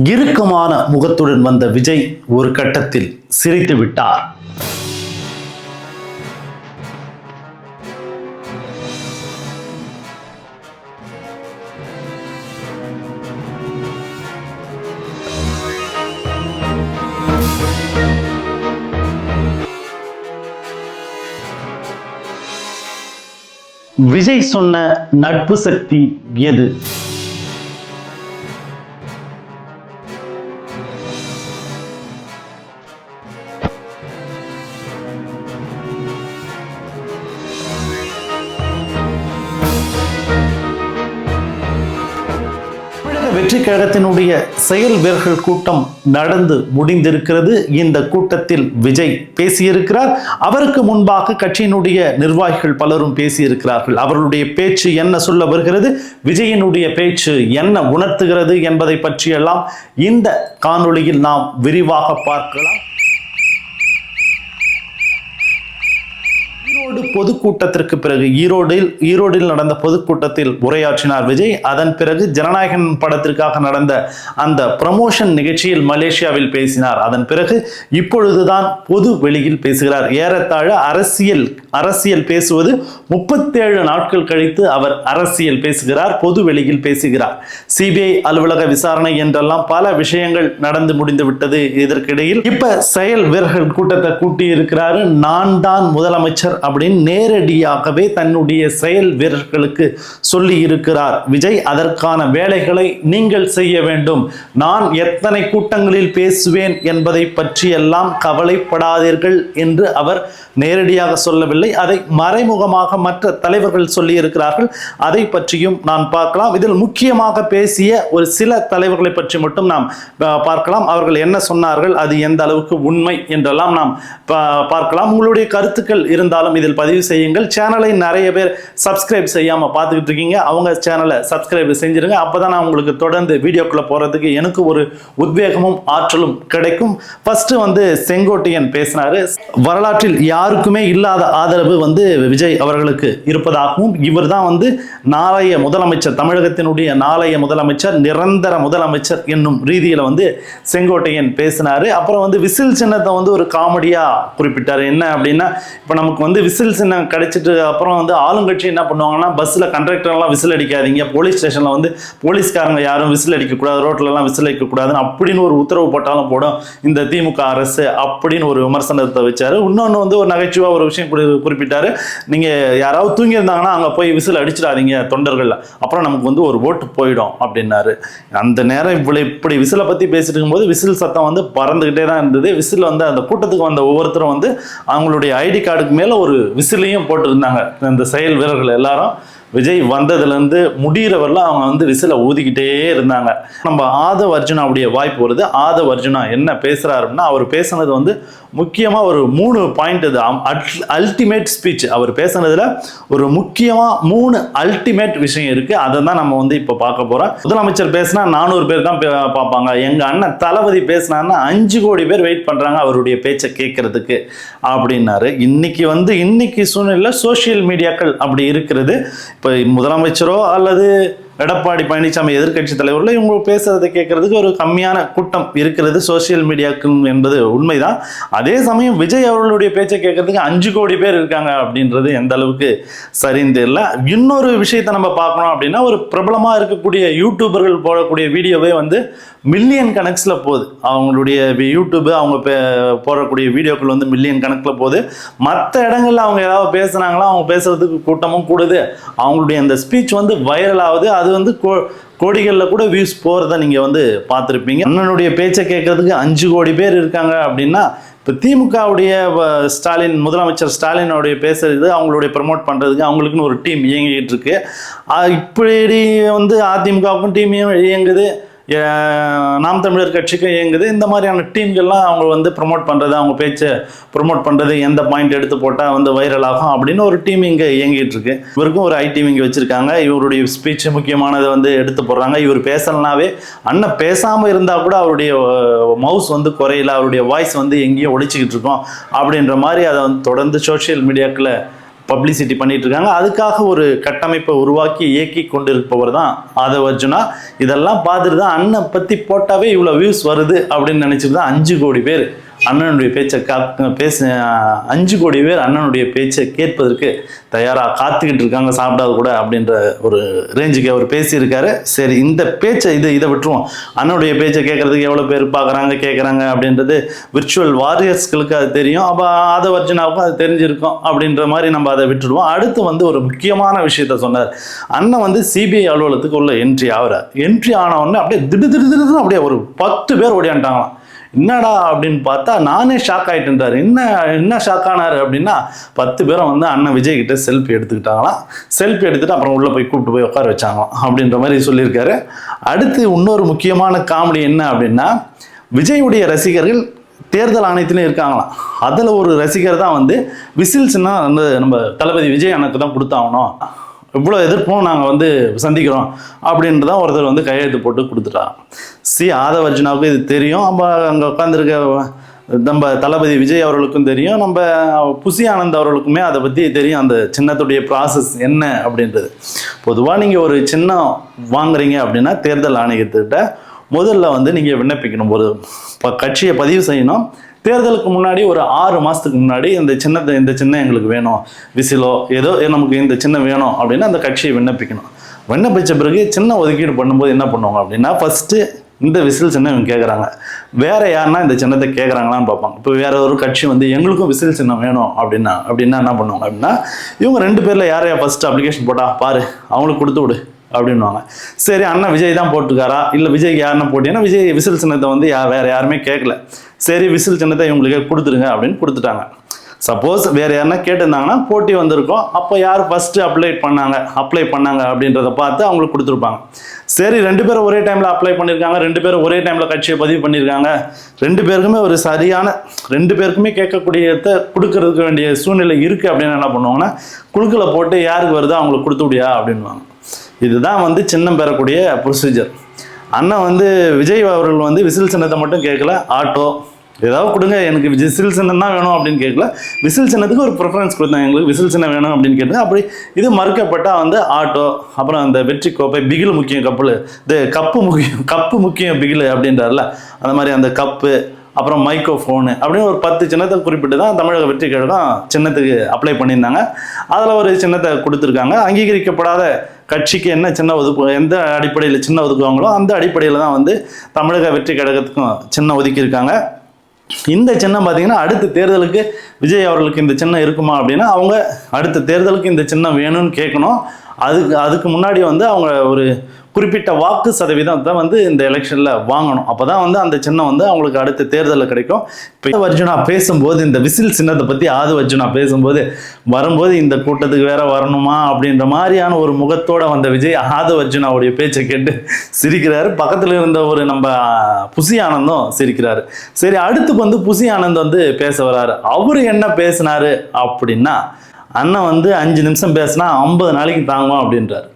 இறுக்கமான முகத்துடன் வந்த விஜய் ஒரு கட்டத்தில் சிரித்து விட்டார். விஜய் சொன்ன நட்பு சக்தி எது? வெற்றி கழகத்தினுடைய செயல் வீரர்கள் கூட்டம் நடந்து முடிந்திருக்கிறது. இந்த கூட்டத்தில் விஜய் பேசியிருக்கிறார். அவருக்கு முன்பாக கட்சியினுடைய நிர்வாகிகள் பலரும் பேசியிருக்கிறார்கள். அவர்களுடைய பேச்சு என்ன சொல்ல வருகிறது, விஜயினுடைய பேச்சு என்ன உணர்த்துகிறது என்பதை பற்றியெல்லாம் இந்த காணொளியில் நாம் விரிவாக பார்க்கலாம். ஈரோடு பொதுக்கூட்டத்திற்கு பிறகு ஈரோடில் நடந்த பொதுக்கூட்டத்தில் உரையாற்றினார் விஜய். அதன் பிறகு ஜனநாயகன் படத்திற்காக நடந்த அந்த ப்ரமோஷன் நிகழ்ச்சியில் மலேசியாவில் பேசினார். அதன் பிறகு இப்பொழுதுதான் பொது வெளியில் பேசுகிறார். ஏறத்தாழ அரசியல் பேசுவது 37 நாட்கள் கழித்து அவர் அரசியல் பேசுகிறார், பொது வெளியில் பேசுகிறார். சிபிஐ அலுவலக விசாரணை என்றெல்லாம் பல விஷயங்கள் நடந்து முடிந்து விட்டது. இதற்கிடையில் இப்ப செயல் வீரர்கள் கூட்டத்தை கூட்டி இருக்கிறாரு. நான் தான் முதலமைச்சர் அப்படின்னு நேரடியாகவே தன்னுடைய செயல் வீரர்களுக்கு சொல்லி இருக்கிறார் விஜய். அதற்கான வேலைகளை நீங்கள் செய்ய வேண்டும். நான் எத்தனை கூட்டங்களில் பேசுவேன் என்பதை பற்றியெல்லாம் கவலைப்படாதீர்கள் என்று அவர் நேரடியாக சொல்லவில்லை. அதை மறைமுகமாக மற்ற தலைவர்கள் சொல்லி இருக்கிறார்கள். அதை பற்றியும் நான் பார்க்கலாம். இதில் முக்கியமாக பேசிய ஒரு சில தலைவர்களை பற்றி மட்டும் நாம் பார்க்கலாம். அவர்கள் என்ன சொன்னார்கள், அது எந்த அளவுக்கு உண்மை என்றெல்லாம் நாம் பார்க்கலாம். உங்களுடைய கருத்துக்கள் இருந்தாலும் இதில் பதிவு செய்யுங்கள். சேனலை நிறைய பேர் சப்ஸ்கிரைப் செய்யாம பார்த்துக்கிட்டு இருக்கீங்க. அவங்க சேனலை சப்ஸ்கிரைப் செஞ்சிருங்க. அப்பதான் நான் உங்களுக்கு தொடர்ந்து வீடியோக்குள்ள போறதுக்கு எனக்கு ஒரு உத்வேகமும் ஆற்றலும் கிடைக்கும். ஃபர்ஸ்ட் செங்கோட்டையன் பேசினாரு. வரலாற்றில் யாருக்குமே இல்லாத ஆதரவு விஜய் அவர்களுக்கு இருப்பதாகவும், இவர் தான் நாளைய முதலமைச்சர், தமிழகத்தினுடைய நாளைய முதலமைச்சர், நிரந்தர முதலமைச்சர் என்னும் ரீதியில செங்கோட்டையன் பேசினாரு. அப்புறம் விசில் சின்னத்தை ஒரு காமெடியா குறிப்பிட்டாரு. என்ன அப்படின்னா, இப்ப நமக்கு விசில் சின்னம் கிடைச்சிட்டு அப்புறம் ஆளுங்கட்சி என்ன பண்ணுவாங்கன்னா, பஸ்ல கண்டக்டர்லாம் விசில் அடிக்காதீங்க, போலீஸ் ஸ்டேஷன்ல போலீஸ்காரங்க யாரும் விசில் அடிக்கக்கூடாது, ரோட்ல எல்லாம் விசில் அடிக்கக்கூடாதுன்னு அப்படின்னு ஒரு உத்தரவு போட்டாலும் போடும் இந்த திமுக அரசு அப்படின்னு ஒரு விமர்சனத்தை வச்சாரு. இன்னொன்று ஒரு நகைச்சுவா ஒரு விஷயம் குறிப்பிட்டாரு. நீங்க யாராவது தூங்கி இருந்தாங்கன்னா அங்க போய் விசில் அடிச்சிடாதீங்க தொண்டர்கள், அப்புறம் நமக்கு ஒரு ஓட்டு போயிடும் அப்படின்னாரு. அந்த நேரம் இப்படி விசிலை பத்தி பேசிட்டு இருக்கும்போது விசில் சத்தம் பறந்துகிட்டே தான் இருந்தது. விசில் அந்த கூட்டத்துக்கு வந்த ஒவ்வொருத்தரும் அவங்களுடைய ஐடி கார்டுக்கு மேல ஒரு விசிலையும் போட்டு இருந்தாங்க. இந்த செயல் வீரர்கள் எல்லாரும் விஜய் வந்ததுலேருந்து முடிகிறவரெல்லாம் அவங்க விசில ஊதிக்கிட்டே இருந்தாங்க. நம்ம ஆதவ் அர்ஜுனாவுடைய வாய்ப்பு வருது. ஆதவ் அர்ஜுனா என்ன பேசுறாரு அப்படின்னா, அவர் பேசுனது முக்கியமா ஒரு 3 பாயிண்ட். இது அல்டிமேட் ஸ்பீச். அவர் பேசுனதுல ஒரு முக்கியமா 3 அல்டிமேட் விஷயம் இருக்கு. அதை தான் நம்ம இப்ப பார்க்க போறோம். முதலமைச்சர் பேசினா 400 பேர் தான் பார்ப்பாங்க. எங்க அண்ணன் தளபதி பேசினாருன்னா 5 கோடி பேர் வெயிட் பண்றாங்க அவருடைய பேச்சை கேட்கறதுக்கு அப்படின்னாரு. இன்னைக்கு சூழ்நிலை சோசியல் மீடியாக்கள் அப்படி இருக்கிறது. இப்போ முதலமைச்சரோ அல்லது எடப்பாடி பழனிசாமி எதிர்கட்சி தலைவர்களோ இவங்க பேசுறதை கேட்கறதுக்கு ஒரு கம்மியான கூட்டம் இருக்கிறது சோசியல் மீடியாக்கள் என்பது உண்மைதான். அதே சமயம் விஜய் அவர்களுடைய பேச்சை கேட்கறதுக்கு 5 கோடி பேர் இருக்காங்க அப்படின்றது எந்த அளவுக்கு சரின்னு தெரியல. இன்னொரு விஷயத்தை நம்ம பார்க்கணும் அப்படின்னா, ஒரு பிரபலமா இருக்கக்கூடிய யூடியூபர்கள் போடக்கூடிய வீடியோவே மில்லியன் கணக்கில் போகுது. அவங்களுடைய யூடியூப் அவங்க போடக்கூடிய வீடியோக்கள் மில்லியன் கணக்கில் போகுது. மற்ற இடங்கள்ல அவங்க ஏதாவது பேசுனாங்களா, அவங்க பேசுறதுக்கு கூட்டமும் கூடுது. அவங்களுடைய அந்த ஸ்பீச் வைரல் ஆகுது. அது கோடிகளில் கூட வியூஸ் போகிறத நீங்கள் பார்த்துருப்பீங்க. அண்ணனுடைய பேச்சை கேட்கறதுக்கு 5 கோடி பேர் இருக்காங்க அப்படின்னா, இப்போ திமுகவுடைய ஸ்டாலின், முதலமைச்சர் ஸ்டாலினுடைய பேசுறது அவங்களுடைய ப்ரமோட் பண்ணுறதுக்கு அவங்களுக்குன்னு ஒரு டீம் இயங்கிட்டு இருக்கு. இப்படி அதிமுகவுக்கும் டீம் இயங்குது, நாம் தமிழர் கட்சிக்கும் இயங்குது. இந்த மாதிரியான டீம்கள்லாம் அவங்க ப்ரமோட் பண்ணுறது, அவங்க பேச்சை ப்ரமோட் பண்ணுறது, எந்த பாயிண்ட் எடுத்து போட்டால் வைரல் ஆகும் அப்படின்னு ஒரு டீம் இங்கே இயங்கிட்டு இருக்கு. இவருக்கும் ஒரு டீம் இங்கே வச்சிருக்காங்க. இவருடைய ஸ்பீச் முக்கியமானதை எடுத்து போடுறாங்க. இவர் பேசலனாவே, அண்ணன் பேசாமல் இருந்தால் கூட அவருடைய மவுஸ் குறையல, அவருடைய வாய்ஸ் எங்கேயும் ஒழிச்சிக்கிட்டு இருக்கோம் அப்படின்ற மாதிரி அதை தொடர்ந்து சோசியல் மீடியாக்களை பப்ளிசிட்டி பண்ணிட்டு இருக்காங்க. அதுக்காக ஒரு கட்டமைப்பை உருவாக்கி இயக்கி கொண்டிருப்பவர் தான் ஆதவ் அர்ஜுனா. இதெல்லாம் பார்த்துட்டு தான் அண்ணன் பற்றி போட்டாவே இவ்வளோ வியூஸ் வருது அப்படின்னு நினச்சிட்டு தான் 5 கோடி பேர் அண்ணனுடைய பேச்சை 5 கோடி பேர் அண்ணனுடைய பேச்சை கேட்பதற்கு தயாராக காத்துக்கிட்டு இருக்காங்க, சாப்பிடாது கூட அப்படின்ற ஒரு ரேஞ்சுக்கு அவர் பேசியிருக்காரு. சரி, இந்த பேச்சை இதை விட்டுருவோம். அண்ணனுடைய பேச்சை கேட்கறதுக்கு எவ்வளோ பேர் பார்க்குறாங்க கேட்குறாங்க அப்படின்றது விர்ச்சுவல் வாரியர்ஸ்களுக்கு அது தெரியும். அப்போ ஆதவ் அர்ஜுனாவுக்கும் அது தெரிஞ்சிருக்கும் அப்படின்ற மாதிரி நம்ம அதை விட்டுடுவோம். அடுத்து ஒரு முக்கியமான விஷயத்த சொன்னார். அண்ணன் சிபிஐ அலுவலகத்துக்கு உள்ள என்ட்ரி ஆனவொடனே அப்படியே திடு அப்படியே ஒரு 10 பேர் ஓடியாண்டாங்களாம். என்னடா அப்படின்னு பார்த்தா நானே ஷாக் ஆகிட்டுன்றார். என்ன ஷாக் ஆனார் அப்படின்னா 10 பேரும் அண்ணன் விஜய் கிட்ட செல்ஃபி எடுத்துக்கிட்டாங்களாம். செல்ஃபி எடுத்துட்டு அப்புறம் உள்ளே கூப்பிட்டு போய் உட்கார வச்சாங்களாம் அப்படின்ற மாதிரி சொல்லியிருக்காரு. அடுத்து இன்னொரு முக்கியமான காமெடி என்ன அப்படின்னா, விஜயுடைய ரசிகர்கள் தேர்தல் ஆணையத்திலும் இருக்காங்களாம். அதில் ஒரு ரசிகர் தான் விசில்ஸ்னா நம்ம தளபதி விஜய் அண்ணனுக்கு தான் கொடுத்தாகணும், இவ்வளோ எதிர்ப்பும் நாங்கள் சந்திக்கிறோம் அப்படின்றதான் ஒருத்தர் கையெழுத்து போட்டு கொடுத்துட்டாங்க. ஆதவ் அர்ஜுனாவுக்கு இது தெரியும், நம்ம அங்கே உட்காந்துருக்க நம்ம தளபதி விஜய் அவர்களுக்கும் தெரியும், நம்ம புசி ஆனந்த் அவர்களுக்குமே அதை பற்றி தெரியும், அந்த சின்னத்துடைய ப்ராசஸ் என்ன அப்படின்றது. பொதுவாக நீங்கள் ஒரு சின்னம் வாங்குறீங்க அப்படின்னா தேர்தல் ஆணையத்திட்ட முதல்ல நீங்கள் விண்ணப்பிக்கணும், ஒரு கட்சியை பதிவு செய்யணும். தேர்தலுக்கு முன்னாடி ஒரு 6 மாதத்துக்கு முன்னாடி இந்த சின்னம் எங்களுக்கு வேணும், விசிலோ ஏதோ நமக்கு இந்த சின்னம் வேணும் அப்படின்னு அந்த கட்சியை விண்ணப்பிக்கணும். விண்ணப்பித்த பிறகு சின்ன ஒதுக்கீடு பண்ணும்போது என்ன பண்ணுவாங்க அப்படின்னா, ஃபஸ்ட்டு இந்த விசில் சின்னம் இவங்க கேட்குறாங்க, வேறு யாருன்னா இந்த சின்னத்தை கேட்குறாங்களான்னு பார்ப்பாங்க. இப்போ வேற ஒரு கட்சி எங்களுக்கும் விசில் சின்னம் வேணும் அப்படின்னா என்ன பண்ணுவாங்க அப்படின்னா, இவங்க 2 பேரில் யாரையா ஃபஸ்ட்டு அப்ளிகேஷன் போட்டா பாரு, அவங்களுக்கு கொடுத்து விடு அப்படின்வாங்க. சரி, அண்ணன் விஜய் தான் போட்டுக்காரா, இல்லை விஜய்க்கு யாருன்னா போட்டிங்கன்னா விஜய் விசில் சின்னத்தை வேறு யாருமே கேட்கல, சரி விசில் சின்னத்தை இவங்களுக்கு கொடுத்துருங்க அப்படின்னு கொடுத்துட்டாங்க. சப்போஸ் வேறு யாருன்னா கேட்டிருந்தாங்கன்னா போட்டி வந்திருக்கோம், அப்போ யார் ஃபஸ்ட்டு அப்ளை பண்ணாங்க அப்படின்றத பார்த்து அவங்களுக்கு கொடுத்துருப்பாங்க. சரி, 2 பேரும் ஒரே டைமில் அப்ளை பண்ணியிருக்காங்க, 2 பேரும் ஒரே டைமில் கட்சியை பதிவு பண்ணியிருக்காங்க, 2 பேருக்குமே ஒரு சரியான 2 பேருக்குமே கேட்கக்கூடியதை கொடுக்கறதுக்கு வேண்டிய சூழ்நிலை இருக்குது அப்படின்னு என்ன பண்ணுவாங்கன்னா, குழுக்களை போட்டு யாருக்கு வருதோ அவங்களுக்கு கொடுத்து விடியா அப்படின்வாங்க. இதுதான் சின்னம் பெறக்கூடிய ப்ரொசீஜர். அண்ணன் விஜய் அவர்கள் விசில் சின்னத்தை மட்டும் கேட்கல, ஆட்டோ ஏதாவது கொடுங்க, எனக்கு விசில் சின்னம் தான் வேணும் அப்படின்னு கேட்கல, விசில் சின்னத்துக்கு ஒரு ப்ரிஃபரன்ஸ் கொடுத்தாங்க, எங்களுக்கு விசில் சின்னம் வேணும் அப்படின்னு கேட்டாங்க. அப்படி இது மறுக்கப்பட்டால் ஆட்டோ, அப்புறம் அந்த வெற்றி கோப்பை, பிகில் முக்கியம், கப்பு முக்கியம் பிகில் அப்படின்றார்ல, அந்த மாதிரி அந்த கப்பு, அப்புறம் மைக்ரோஃபோனு அப்படின்னு ஒரு 10 சின்னத்தை குறிப்பிட்டு தான் தமிழக வெற்றி கழகம் சின்னத்துக்கு அப்ளை பண்ணியிருந்தாங்க. அதில் ஒரு சின்னத்தை கொடுத்துருக்காங்க. அங்கீகரிக்கப்படாத கட்சிக்கு என்ன சின்ன எந்த அடிப்படையில் சின்ன ஒதுக்குவாங்களோ அந்த அடிப்படையில் தான் தமிழக வெற்றி கழகத்துக்கும் சின்னம் ஒதுக்கியிருக்காங்க. இந்த சின்னம் பார்த்தீங்கன்னா அடுத்த தேர்தலுக்கு விஜய் அவர்களுக்கு இந்த சின்னம் இருக்குமா அப்படின்னா, அவங்க அடுத்த தேர்தலுக்கு இந்த சின்னம் வேணும்னு கேட்கணும். அதுக்கு முன்னாடி அவங்க ஒரு குறிப்பிட்ட வாக்கு சதவீதத்தை இந்த எலெக்ஷனில் வாங்கணும். அப்போ தான் அந்த சின்னம் அவங்களுக்கு அடுத்த தேர்தலில் கிடைக்கும். இப்போ அர்ஜுனா பேசும்போது இந்த விசில் சின்னத்தை பற்றி ஆதவ் அர்ஜுனா பேசும்போது வரும்போது இந்த கூட்டத்துக்கு வேற வரணுமா அப்படின்ற மாதிரியான ஒரு முகத்தோட வந்த விஜய் ஆதவ் அர்ஜுனாவுடைய பேச்சை கேட்டு சிரிக்கிறாரு. பக்கத்தில் இருந்த ஒரு நம்ம புசி ஆனந்தும் சிரிக்கிறாரு. சரி, அடுத்து புசி ஆனந்த் பேச வராரு. அவரு என்ன பேசினாரு அப்படின்னா, அண்ணன் 5 நிமிஷம் பேசினா 50 நாளைக்கு தாங்குவோம் அப்படின்றாரு.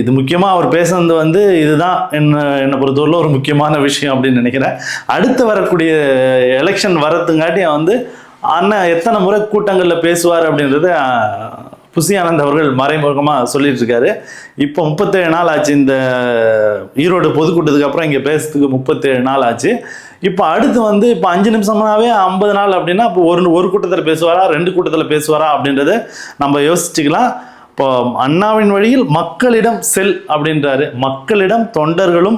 இது முக்கியமாக அவர் பேசுனது இதுதான் என்னை பொறுத்தவரையில் ஒரு முக்கியமான விஷயம் அப்படின்னு நினைக்கிறேன். அடுத்து வரக்கூடிய எலெக்ஷன் வரதுங்காட்டி அண்ணன் எத்தனை முறை கூட்டங்களில் பேசுவார் அப்படின்றத புசி ஆனந்த் அவர்கள் மறைமுகமாக சொல்லிட்டு இருக்காரு. இப்போ 37 நாள் ஆச்சு, இந்த ஈரோடு பொதுக்கூட்டத்துக்கு அப்புறம் இங்கே பேசுறதுக்கு 37 நாள் ஆச்சு. இப்போ அடுத்து இப்போ 5 நிமிஷமாகவே 50 நாள் அப்படின்னா இப்போ ஒரு கூட்டத்தில் பேசுவாரா, 2 கூட்டத்தில் பேசுவாரா அப்படின்றத நம்ம யோசிச்சுக்கலாம். இப்போ அண்ணாவின் வழியில் மக்களிடம் செல் அப்படின்றாரு. மக்களிடம் தொண்டர்களும்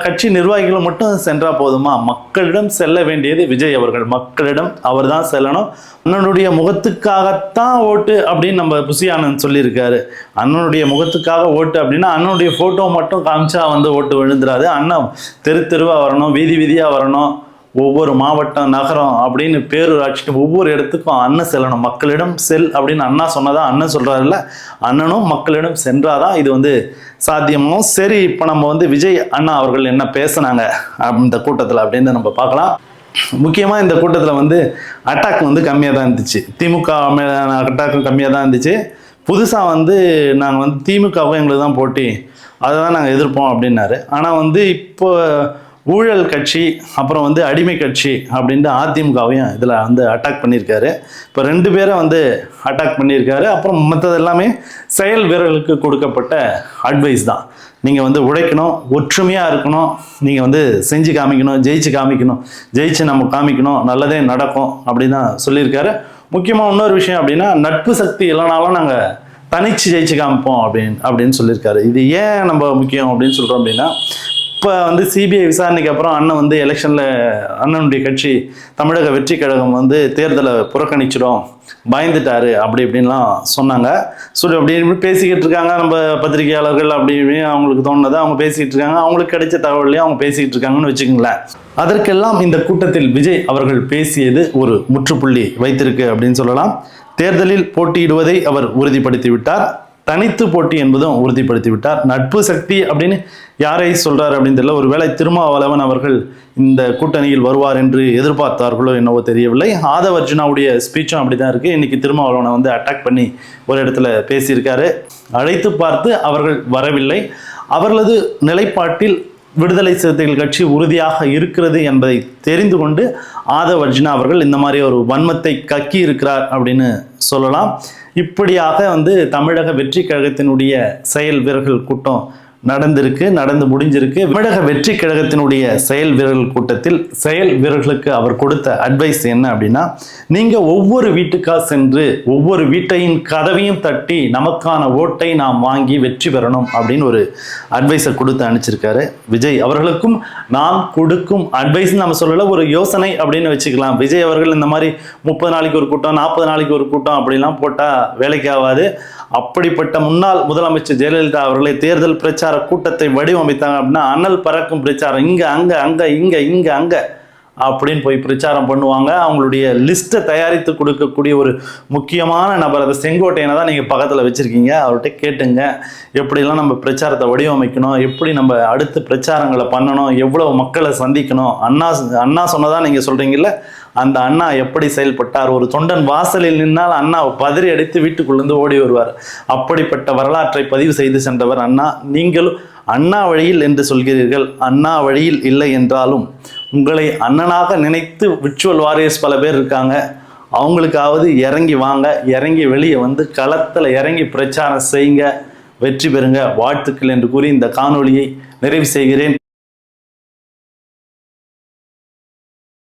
கட்சி நிர்வாகிகளும் மட்டும் சென்றா போதுமா? மக்களிடம் செல்ல வேண்டியது விஜய் அவர்கள். மக்களிடம் அவர் தான் செல்லணும். அண்ணனுடைய முகத்துக்காகத்தான் ஓட்டு அப்படின்னு நம்ம புசி ஆனந்த் சொல்லியிருக்காரு. அண்ணனுடைய முகத்துக்காக ஓட்டு அப்படின்னா அண்ணனுடைய ஃபோட்டோ மட்டும் காமிச்சா ஓட்டு விழுந்துடாது. அண்ணன் தெருவா வரணும், வீதி வீதியாக வரணும், ஒவ்வொரு மாவட்டம் நகரம் அப்படின்னு பேரூராட்சிக்கு ஒவ்வொரு இடத்துக்கும் அண்ணன் செல்லணும். மக்களிடம் செல் அப்படின்னு அண்ணா சொன்னதான் அண்ணன் சொல்றாருல்ல, அண்ணனும் மக்களிடம் சென்றாதான் இது சாத்தியமும். சரி, இப்போ நம்ம விஜய் அண்ணா அவர்கள் என்ன பேசினாங்க இந்த கூட்டத்தில் அப்படின்னு நம்ம பார்க்கலாம். முக்கியமாக இந்த கூட்டத்தில் அட்டாக் கம்மியாக தான் இருந்துச்சு. திமுக அட்டாக்கும் கம்மியாக தான் இருந்துச்சு. புதுசாக நாங்கள் திமுகவும் எங்களுக்கு தான் போட்டி, அதை தான் நாங்கள் எதிர்ப்போம் அப்படின்னாரு. ஆனால் இப்போ ஊழல் கட்சி, அப்புறம் வந்து அடிமை கட்சி அப்படின்ட்டு அதிமுகவையும் இதில் வந்து அட்டாக் பண்ணியிருக்காரு. இப்போ 2 பேரை வந்து அட்டாக் பண்ணியிருக்காரு. அப்புறம் மற்றது எல்லாமே செயல் வீரர்களுக்கு கொடுக்கப்பட்ட அட்வைஸ் தான். நீங்கள் வந்து உழைக்கணும், ஒற்றுமையாக இருக்கணும், நீங்கள் வந்து செஞ்சு காமிக்கணும், ஜெயிச்சு காமிக்கணும், ஜெயிச்சு நம்ம காமிக்கணும், நல்லதே நடக்கும் அப்படின்னு தான் சொல்லியிருக்காரு. முக்கியமாக இன்னொரு விஷயம் அப்படின்னா, நட்பு சக்தி இல்லைனாலும் நாங்கள் தனிச்சு ஜெயிச்சு காமிப்போம் அப்படின்னு சொல்லியிருக்காரு. இது ஏன் நம்ம முக்கியம் அப்படின்னு சொல்கிறோம் அப்படின்னா, இப்போ வந்து சிபிஐ விசாரணைக்கு அப்புறம் அண்ணன் வந்து எலெக்ஷனில் அண்ணனுடைய கட்சி தமிழக வெற்றி கழகம் வந்து தேர்தலை புறக்கணிச்சிடும், பயந்துட்டாரு அப்படி இப்படின்லாம் சொன்னாங்க. அப்படி இப்படி பேசிக்கிட்டு இருக்காங்க நம்ம பத்திரிகையாளர்கள், அப்படி இப்படின்னு அவங்களுக்கு தோணுனதை அவங்க பேசிக்கிட்டு இருக்காங்க. அவங்களுக்கு கிடைச்ச தகவலையும் அவங்க பேசிக்கிட்டு இருக்காங்கன்னு வச்சுக்கோங்களேன். அதற்கெல்லாம் இந்த கூட்டத்தில் விஜய் அவர்கள் பேசியது ஒரு முற்றுப்புள்ளி வைத்திருக்கு அப்படின்னு சொல்லலாம். தேர்தலில் போட்டியிடுவதை அவர் உறுதிப்படுத்தி விட்டார். தனித்து போட்டி என்பதும் உறுதிப்படுத்தி விட்டார். நட்பு சக்தி அப்படின்னு யாரை சொல்றாரு அப்படின்னு தெரியல. ஒருவேளை திருமாவளவன் அவர்கள் இந்த கூட்டணியில் வருவார் என்று எதிர்பார்த்தார்களோ என்னவோ தெரியவில்லை. ஆதவ் அர்ஜுனாவுடைய ஸ்பீச்சும் அப்படிதான் இருக்கு. இன்னைக்கு திருமாவளவனை வந்து அட்டாக் பண்ணி ஒரு இடத்துல பேசியிருக்காரு. அழைத்து பார்த்து அவர்கள் வரவில்லை. அவர்களது நிலைப்பாட்டில் விடுதலை சிறுத்தைகள் கட்சி உறுதியாக இருக்கிறது என்பதை தெரிந்து கொண்டு ஆதவ் அர்ஜுனா அவர்கள் இந்த மாதிரி ஒரு வன்மத்தை கக்கி இருக்கிறார் அப்படின்னு சொல்லலாம். இப்படியாக வந்து தமிழக வெற்றி கழகத்தினுடைய செயல் வீரர்கள் கூட்டம் நடந்து முடிஞ்சிருக்கு. தமிழக வெற்றி கழகத்தினுடைய செயல் வீரர்கள் கூட்டத்தில் செயல் வீரர்களுக்கு அவர் கொடுத்த அட்வைஸ் என்ன அப்படின்னா, நீங்க ஒவ்வொரு வீட்டுக்கா சென்று ஒவ்வொரு வீட்டையின் கதவையும் தட்டி நமக்கான ஓட்டை நாம் வாங்கி வெற்றி பெறணும் அப்படின்னு ஒரு அட்வைஸை கொடுத்து அனுப்பிச்சிருக்காரு. விஜய் அவர்களுக்கும் நாம் கொடுக்கும் அட்வைஸ் நம்ம சொல்லல, ஒரு யோசனை அப்படின்னு வச்சுக்கலாம். விஜய் அவர்கள் இந்த மாதிரி 30 நாளைக்கு ஒரு கூட்டம், 40 நாளைக்கு ஒரு கூட்டம் அப்படிலாம் போட்டா வேலைக்கு ஆகாது. அப்படிப்பட்ட முன்னாள் முதலமைச்சர் ஜெயலலிதா அவர்களை தேர்தல் பிரச்சார கூட்டத்தை வடிவமைத்தாங்க அப்படின்னா, அனல் பறக்கும் பிரச்சாரம், இங்க அங்க அங்க இங்க அங்க அப்படின்னு போய் பிரச்சாரம் பண்ணுவாங்க. அவங்களுடைய லிஸ்ட்டை தயாரித்து கொடுக்கக்கூடிய ஒரு முக்கியமான நபர், அதை செங்கோட்டையனை தான் நீங்கள் பக்கத்தில் வச்சுருக்கீங்க. அவர்கிட்ட கேட்டுங்க, எப்படிலாம் நம்ம பிரச்சாரத்தை வடிவமைக்கணும், எப்படி நம்ம அடுத்து பிரச்சாரங்களை பண்ணணும், எவ்வளோ மக்களை சந்திக்கணும். அண்ணா சொன்னதான் நீங்கள் சொல்கிறீங்கல்ல, அந்த அண்ணா எப்படி செயல்பட்டார்? ஒரு தொண்டன் வாசலில் நின்னால் அண்ணா பதறி அடித்து வீட்டுக்குள்ளேருந்து ஓடி வருவார். அப்படிப்பட்ட வரலாற்றை பதிவு செய்து சென்றவர் அண்ணா. நீங்களும் அண்ணா வழியில் என்று சொல்கிறீர்கள். அண்ணா வழியில் இல்லை என்றாலும் உங்களை அண்ணனாக நினைத்து விர்ச்சுவல் வாரியர்ஸ் பல பேர் இருக்காங்க. அவங்களுக்காவது இறங்கி வாங்க, இறங்கி வெளியே வந்து களத்தில் இறங்கி பிரச்சாரம் செய்யுங்க, வெற்றி பெறுங்க, வாழ்த்துக்கள் என்று கூறி இந்த காணொளியை நிறைவு செய்கிறேன்.